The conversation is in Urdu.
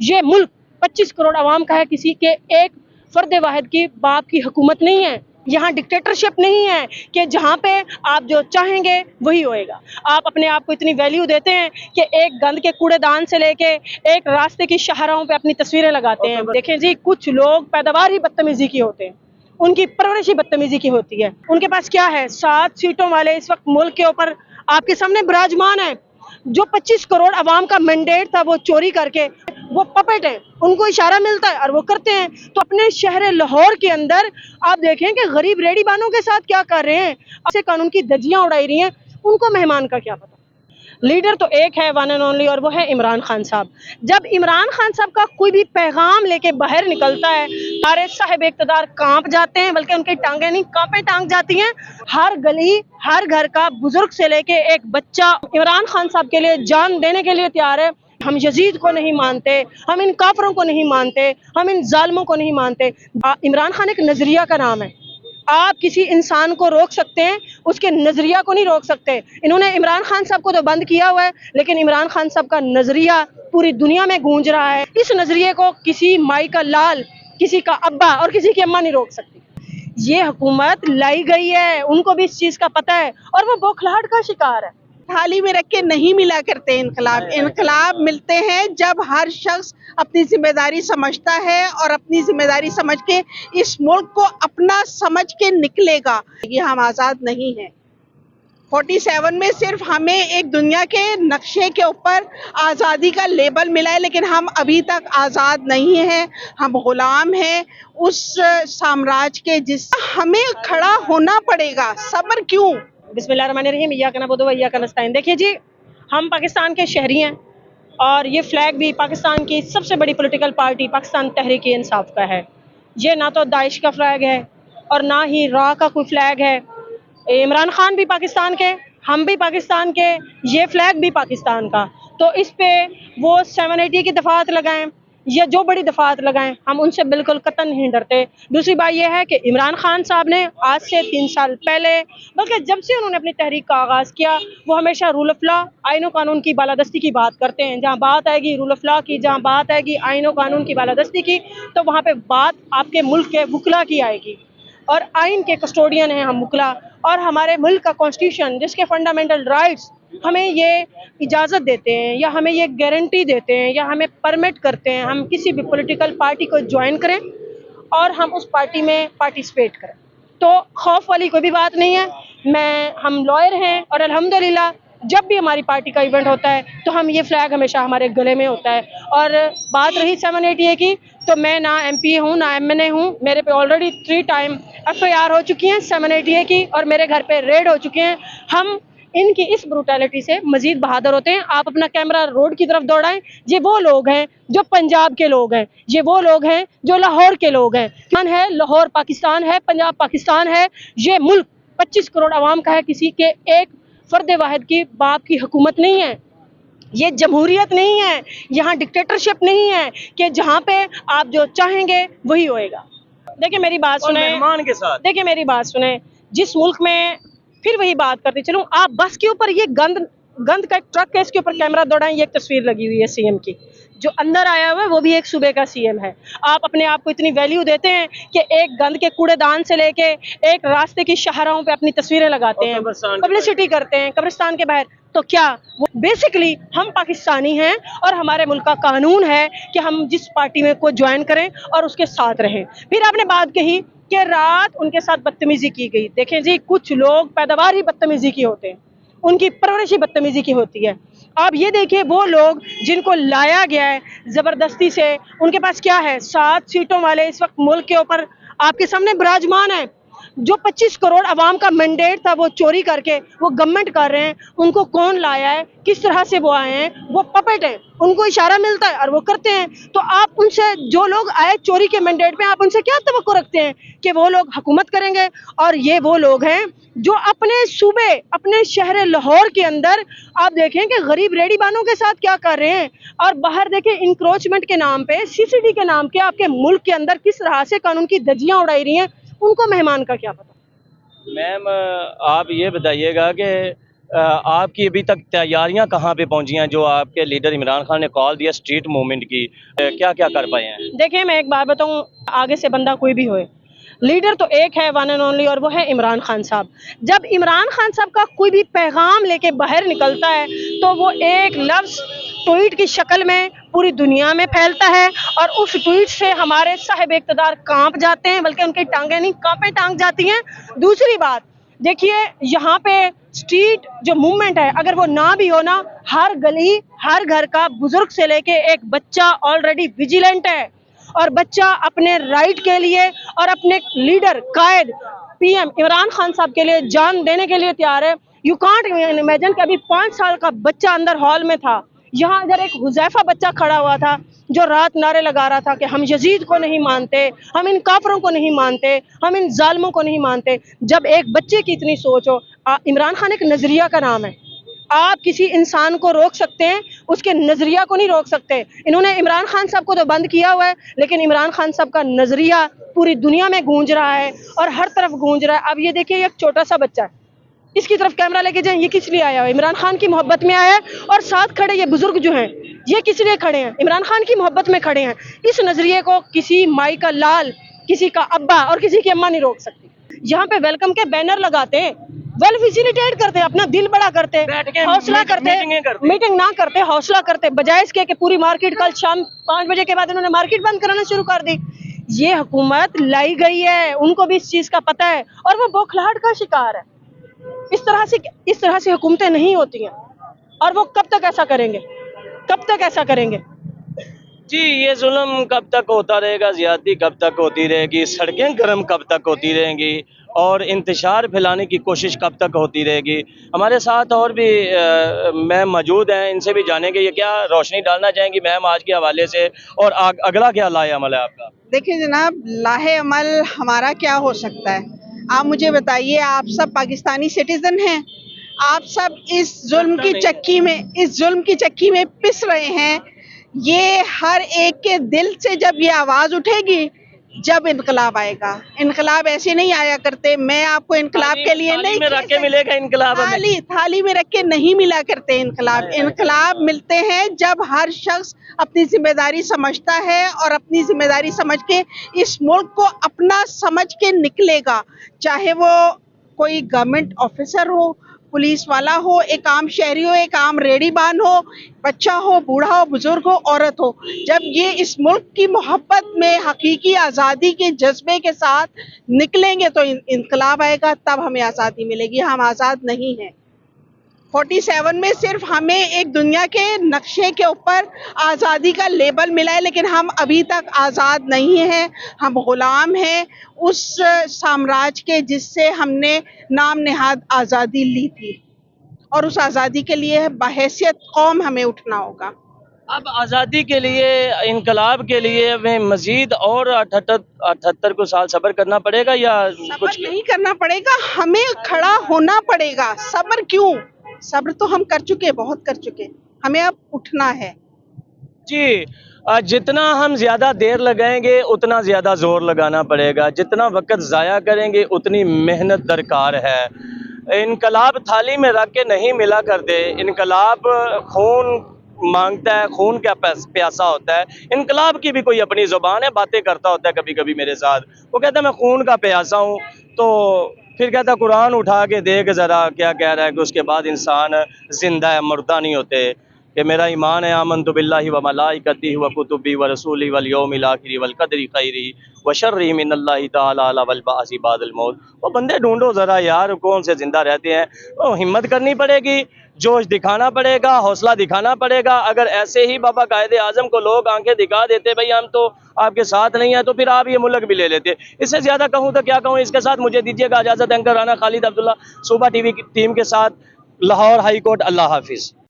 یہ ملک 25 کروڑ عوام کا ہے، کسی کے ایک فرد واحد کی باپ کی حکومت نہیں ہے۔ یہاں ڈکٹیٹرشپ نہیں ہے کہ جہاں پہ آپ جو چاہیں گے وہی ہوئے گا۔ آپ اپنے آپ کو اتنی ویلیو دیتے ہیں کہ ایک گند کے کوڑے دان سے لے کے ایک راستے کی شاہراہوں پہ اپنی تصویریں لگاتے ہیں۔ دیکھیں جی، کچھ لوگ پیداوار ہی بدتمیزی کی ہوتے ہیں، ان کی پرورش ہی بدتمیزی کی ہوتی ہے۔ ان کے پاس کیا ہے؟ 7 سیٹوں والے اس وقت ملک کے اوپر آپ کے سامنے براجمان ہے۔ جو 25 کروڑ عوام کا مینڈیٹ تھا وہ چوری کر کے وہ پپٹ ہیں، ان کو اشارہ ملتا ہے اور وہ کرتے ہیں۔ تو اپنے شہر لاہور کے اندر آپ دیکھیں کہ غریب ریڑی بانوں کے ساتھ کیا کر رہے ہیں، ایسے قانون کی دھجیاں اڑائی رہی ہیں، ان کو مہمان کا کیا پتا۔ لیڈر تو ایک ہے، ون اینڈ اونلی، اور وہ ہے عمران خان صاحب۔ جب عمران خان صاحب کا کوئی بھی پیغام لے کے باہر نکلتا ہے، سارے صاحب اقتدار کانپ جاتے ہیں، بلکہ ان کی ٹانگیں نہیں کانپیں ٹانگ جاتی ہیں۔ ہر گلی، ہر گھر کا بزرگ سے لے کے ایک بچہ عمران خان صاحب کے لیے جان دینے کے لیے تیار ہے۔ ہم یزید کو نہیں مانتے، ہم ان کافروں کو نہیں مانتے، ہم ان ظالموں کو نہیں مانتے۔ عمران خان ایک نظریہ کا نام ہے۔ آپ کسی انسان کو روک سکتے ہیں، اس کے نظریہ کو نہیں روک سکتے۔ انہوں نے عمران خان صاحب کو تو بند کیا ہوا ہے، لیکن عمران خان صاحب کا نظریہ پوری دنیا میں گونج رہا ہے۔ اس نظریے کو کسی مائی کا لال، کسی کا ابا اور کسی کی اماں نہیں روک سکتی۔ یہ حکومت لائی گئی ہے، ان کو بھی اس چیز کا پتہ ہے، اور وہ بوکھلاہٹ کا شکار ہے۔ تھالی میں رکھ کے نہیں ملا کرتے انقلاب ملتے ہیں جب ہر شخص اپنی ذمہ داری سمجھتا ہے اور اپنی ذمہ داری سمجھ کے اس ملک کو اپنا سمجھ کے نکلے گا۔ یہ ہم آزاد نہیں ہیں۔ 47 میں صرف ہمیں ایک دنیا کے نقشے کے اوپر آزادی کا لیبل ملا ہے، لیکن ہم ابھی تک آزاد نہیں ہیں، ہم غلام ہیں اس سامراج کے، جس ہمیں کھڑا ہونا پڑے گا۔ صبر کیوں؟ بسم اللہ الرحمن الرحیم، ایاک نعبد و ایاک نستعین۔ دیکھیے جی، ہم پاکستان کے شہری ہیں، اور یہ فلیگ بھی پاکستان کی سب سے بڑی پولیٹیکل پارٹی پاکستان تحریک انصاف کا ہے۔ یہ نہ تو داعش کا فلیگ ہے اور نہ ہی را کا کوئی فلیگ ہے۔ عمران خان بھی پاکستان کے، ہم بھی پاکستان کے، یہ فلیگ بھی پاکستان کا۔ تو اس پہ وہ 780 کی دفعات لگائیں یا جو بڑی دفعات لگائیں، ہم ان سے بالکل قطعاً نہیں ڈرتے۔ دوسری بات یہ ہے کہ عمران خان صاحب نے آج سے 3 سال پہلے، بلکہ جب سے انہوں نے اپنی تحریک کا آغاز کیا، وہ ہمیشہ رول آف لا، آئین و قانون کی بالادستی کی بات کرتے ہیں۔ جہاں بات آئے گی رول آف لا کی، جہاں بات آئے گی آئین و قانون کی بالادستی کی، تو وہاں پہ بات آپ کے ملک کے وکلا کی آئے گی، اور آئین کے کسٹوڈین ہیں ہم وکلا، اور ہمارے ملک کا کانسٹیٹیوشن جس کے فنڈامنٹل رائٹس ہمیں یہ اجازت دیتے ہیں یا ہمیں یہ گارنٹی دیتے ہیں یا ہمیں پرمٹ کرتے ہیں ہم کسی بھی پولیٹیکل پارٹی کو جوائن کریں اور ہم اس پارٹی میں پارٹیسپیٹ کریں۔ تو خوف والی کوئی بھی بات نہیں ہے۔ ہم لائر ہیں، اور الحمدللہ جب بھی ہماری پارٹی کا ایونٹ ہوتا ہے تو ہم یہ فلیگ ہمیشہ ہمارے گلے میں ہوتا ہے۔ اور بات رہی 780 کی، تو میں نہ MP ہوں نہ MNA ہوں، میرے پہ آلریڈی 3 ٹائم FIR ہو چکی ہیں 780 کی، اور میرے گھر پہ ریڈ ہو چکے ہیں۔ ہم ان کی اس بروٹیلٹی سے مزید بہادر ہوتے ہیں۔ آپ اپنا کیمرہ روڈ کی طرف دوڑائیں، یہ وہ لوگ ہیں جو پنجاب کے لوگ ہیں، یہ وہ لوگ ہیں جو لاہور کے لوگ ہیں۔ ہے لاہور پاکستان ہے، پنجاب پاکستان ہے۔ یہ ملک 25 کروڑ عوام کا ہے، کسی کے ایک فرد واحد کی باپ کی حکومت نہیں ہے۔ یہ جمہوریت نہیں ہے، یہاں ڈکٹیٹرشپ نہیں ہے کہ جہاں پہ آپ جو چاہیں گے وہی ہوئے گا۔ دیکھیں میری بات سنیں، دیکھیں میری بات سنیں، جس ملک میں، پھر وہی بات کرتے چلوں، آپ بس کے اوپر یہ گند کا ایک ٹرک ہے، اس کے اوپر کیمرہ دوڑائیں، یہ ایک تصویر لگی ہوئی ہے CM کی، جو اندر آیا ہوا ہے وہ بھی ایک صوبے کا CM ہے۔ آپ اپنے آپ کو اتنی ویلیو دیتے ہیں کہ ایک گند کے کوڑے دان سے لے کے ایک راستے کی شاہراہوں پہ اپنی تصویریں لگاتے ہیں، پبلسٹی کرتے ہیں قبرستان کے باہر۔ تو کیا بیسیکلی ہم پاکستانی ہیں، اور ہمارے ملک کا قانون ہے کہ ہم جس پارٹی میں کو جوائن کریں اور اس کے ساتھ رہیں۔ پھر آپ نے بات کہی کہ رات ان کے ساتھ بدتمیزی کی گئی۔ دیکھیں جی، کچھ لوگ پیداوار ہی بدتمیزی کی ہوتے ہیں، ان کی پرورش ہی بدتمیزی کی ہوتی ہے۔ آپ یہ دیکھیے، وہ لوگ جن کو لایا گیا ہے زبردستی سے، ان کے پاس کیا ہے؟ 7 سیٹوں والے اس وقت ملک کے اوپر آپ کے سامنے براجمان ہے۔ جو 25 کروڑ عوام کا مینڈیٹ تھا وہ چوری کر کے وہ گورنمنٹ کر رہے ہیں۔ ان کو کون لایا ہے، کس طرح سے وہ آئے ہیں؟ وہ پپٹ ہیں، ان کو اشارہ ملتا ہے اور وہ کرتے ہیں۔ تو آپ ان سے، جو لوگ آئے چوری کے مینڈیٹ پہ، آپ ان سے کیا توقع رکھتے ہیں کہ وہ لوگ حکومت کریں گے؟ اور یہ وہ لوگ ہیں جو اپنے صوبے، اپنے شہر لاہور کے اندر آپ دیکھیں کہ غریب ریڑی بانوں کے ساتھ کیا کر رہے ہیں، اور باہر دیکھیں انکروچمنٹ کے نام پہ، CCD کے نام پہ آپ کے ملک کے اندر کس طرح سے قانون کی دھجیاں اڑائی رہی ہیں، ان کو مہمان کا کیا پتا۔ میم آپ یہ بتائیے گا کہ آپ کی ابھی تک تیاریاں کہاں پہ پہنچی ہیں جو آپ کے لیڈر عمران خان نے کال دیا اسٹریٹ موومنٹ کی، کیا کیا کر پائے ہیں؟ دیکھیں میں ایک بات بتاؤں، آگے سے بندہ کوئی بھی ہوئے، لیڈر تو ایک ہے ون اینڈ اونلی، اور وہ ہے عمران خان صاحب۔ جب عمران خان صاحب کا کوئی بھی پیغام لے کے باہر نکلتا ہے تو وہ ایک لفظ ٹویٹ کی شکل میں پوری دنیا میں پھیلتا ہے، اور اس ٹویٹ سے ہمارے صاحب اقتدار کانپ جاتے ہیں، بلکہ ان کی ٹانگیں نہیں کانپیں ٹانگ جاتی ہیں۔ دوسری بات دیکھیے، یہاں پہ اسٹریٹ جو موومنٹ ہے اگر وہ نہ بھی ہو نا، ہر گلی ہر گھر کا بزرگ سے لے کے ایک بچہ آلریڈی ویجیلنٹ ہے، اور بچہ اپنے رائٹ کے لیے اور اپنے لیڈر قائد پی ایم عمران خان صاحب کے لیے جان دینے کے لیے تیار ہے۔ یو کانٹ امیجن کہ ابھی 5 سال کا بچہ اندر ہال میں تھا، یہاں ادھر ایک حذیفہ بچہ کھڑا ہوا تھا جو رات نعرے لگا رہا تھا کہ ہم یزید کو نہیں مانتے، ہم ان کافروں کو نہیں مانتے، ہم ان ظالموں کو نہیں مانتے۔ جب ایک بچے کی اتنی سوچ ہو، عمران خان ایک نظریہ کا نام ہے، آپ کسی انسان کو روک سکتے ہیں، اس کے نظریہ کو نہیں روک سکتے۔ انہوں نے عمران خان صاحب کو تو بند کیا ہوا ہے، لیکن عمران خان صاحب کا نظریہ پوری دنیا میں گونج رہا ہے اور ہر طرف گونج رہا ہے۔ اب یہ دیکھیے، ایک چھوٹا سا بچہ ہے، اس کی طرف کیمرہ لے کے جائیں، یہ کس لیے آیا ہے؟ عمران خان کی محبت میں آیا ہے، اور ساتھ کھڑے یہ بزرگ جو ہیں یہ کس لیے کھڑے ہیں؟ عمران خان کی محبت میں کھڑے ہیں۔ اس نظریے کو کسی مائی کا لال، کسی کا ابا اور کسی کی اماں نہیں روک سکتی۔ یہاں پہ ویلکم کے بینر لگاتے ہیں، ویل فیسیلیٹیٹ کرتے، اپنا دل بڑا کرتے، حوصلہ کرتے، میٹنگ نہ کرتے، حوصلہ کرتے، بجائے اس کے کہ پوری مارکیٹ کل شام 5 بجے کے بعد انہوں نے مارکیٹ بند کرانا شروع کر دی۔ یہ حکومت لائی گئی ہے، ان کو بھی اس چیز کا پتہ ہے، اور وہ بوکھلاہٹ کا شکار ہے۔ اس طرح سے حکومتیں نہیں ہوتی ہیں، اور وہ کب تک ایسا کریں گے؟ کب تک ایسا کریں گے؟ جی، یہ ظلم کب تک ہوتا رہے گا، زیادتی کب تک ہوتی رہے گی، سڑکیں گرم کب تک ہوتی رہیں گی، اور انتشار پھیلانے کی کوشش کب تک ہوتی رہے گی؟ ہمارے ساتھ اور بھی میم موجود ہیں، ان سے بھی جانیں گے یہ کیا روشنی ڈالنا چاہیں گی میم آج کے حوالے سے، اور اگلا کیا لائے عمل ہے آپ کا؟ دیکھیں جناب، لاہے عمل ہمارا کیا ہو سکتا ہے؟ آپ مجھے بتائیے، آپ سب پاکستانی سٹیزن ہیں، آپ سب اس ظلم کی چکی میں پس رہے ہیں۔ یہ ہر ایک کے دل سے جب یہ آواز اٹھے گی، جب انقلاب آئے گا۔ انقلاب ایسے نہیں آیا کرتے، میں آپ کو انقلاب کے لیے نہیں میں رکھ کے ملے گا انقلاب ہمیں؟ تھالی میں رکھ کے نہیں ملا کرتے انقلاب ملتے ہیں جب ہر شخص اپنی ذمہ داری سمجھتا ہے، اور اپنی ذمہ داری سمجھ کے اس ملک کو اپنا سمجھ کے نکلے گا، چاہے وہ کوئی گورنمنٹ آفیسر ہو، پولیس والا ہو، ایک عام شہری ہو، ایک عام ریڑھی بان ہو، بچہ ہو، بوڑھا ہو، بزرگ ہو، عورت ہو۔ جب یہ اس ملک کی محبت میں حقیقی آزادی کے جذبے کے ساتھ نکلیں گے تو انقلاب آئے گا، تب ہمیں آزادی ملے گی۔ ہم آزاد نہیں ہیں۔ 47 میں صرف ہمیں ایک دنیا کے نقشے کے اوپر آزادی کا لیبل ملا ہے، لیکن ہم ابھی تک آزاد نہیں ہیں۔ ہم غلام ہیں اس سامراج کے جس سے ہم نے نام نہاد آزادی لی تھی، اور اس آزادی کے لیے بحیثیت قوم ہمیں اٹھنا ہوگا۔ اب آزادی کے لیے، انقلاب کے لیے ہمیں مزید اور 78 سال صبر کرنا پڑے گا، یا صبر نہیں کرنا پڑے گا، ہمیں کھڑا ہونا پڑے گا۔ صبر کیوں؟ صبر تو ہم کر چکے، بہت کر چکے، ہمیں اب اٹھنا ہے۔ جی، جتنا ہم زیادہ دیر لگائیں گے اتنا زیادہ زور لگانا پڑے گا، جتنا وقت ضائع کریں گے اتنی محنت درکار ہے۔ انقلاب تھالی میں رکھ کے نہیں ملا کرتے، انقلاب خون مانگتا ہے، خون کا پیاسا ہوتا ہے۔ انقلاب کی بھی کوئی اپنی زبان ہے، باتیں کرتا ہوتا ہے کبھی کبھی میرے ساتھ، وہ کہتا ہے میں خون کا پیاسا ہوں، تو پھر کہتا ہے قرآن اٹھا کے دیکھ ذرا کیا کہہ رہا ہے کہ اس کے بعد انسان زندہ ہے، مردہ نہیں ہوتے، کہ میرا ایمان ہے آمنت باللہ و ملائکتہ و کتبہ و رسولہ والیوم الآخر والقدر خیرہ و شرہ من اللہ تعالی والبعث بعد الموت۔ وہ بندے ڈھونڈو ذرا یار، کون سے زندہ رہتے ہیں؟ وہ ہمت کرنی پڑے گی، جوش دکھانا پڑے گا، حوصلہ دکھانا پڑے گا۔ اگر ایسے ہی بابا قائد اعظم کو لوگ آنکھیں دکھا دیتے بھائی ہم تو آپ کے ساتھ نہیں ہیں، تو پھر آپ یہ ملک بھی لے لیتے۔ اس سے زیادہ کہوں تو کیا کہوں، اس کے ساتھ مجھے دیجیے گا اجازت۔ اینکر رانا خالد عبداللہ، صوبہ ٹی وی ٹیم کے ساتھ لاہور ہائی کورٹ۔ اللہ حافظ۔